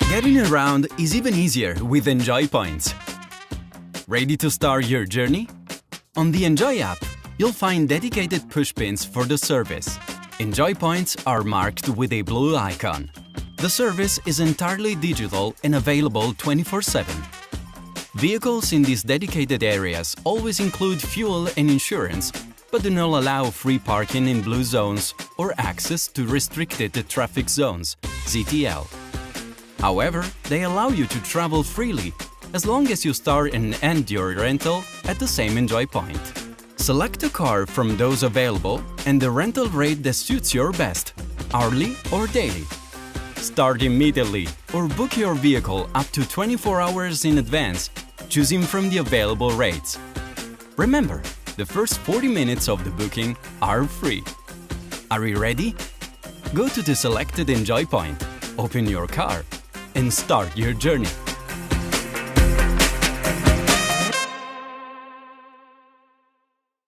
Getting around is even easier with Enjoy points. Ready to start your journey? On the Enjoy app, you'll find dedicated push pins for the service. Enjoy points are marked with a blue icon. The service is entirely digital and available 24/7. Vehicles in these dedicated areas always include fuel and insurance, but do not allow free parking in blue zones or access to restricted traffic zones, ZTL. However, they allow you to travel freely as long as you start and end your rental at the same Enjoy point. Select a car from those available and the rental rate that suits your best, hourly or daily. Start immediately or book your vehicle up to 24 hours in advance, choosing from the available rates. Remember, the first 40 minutes of the booking are free. Are you ready? Go to the selected Enjoy point, open your car, and start your journey.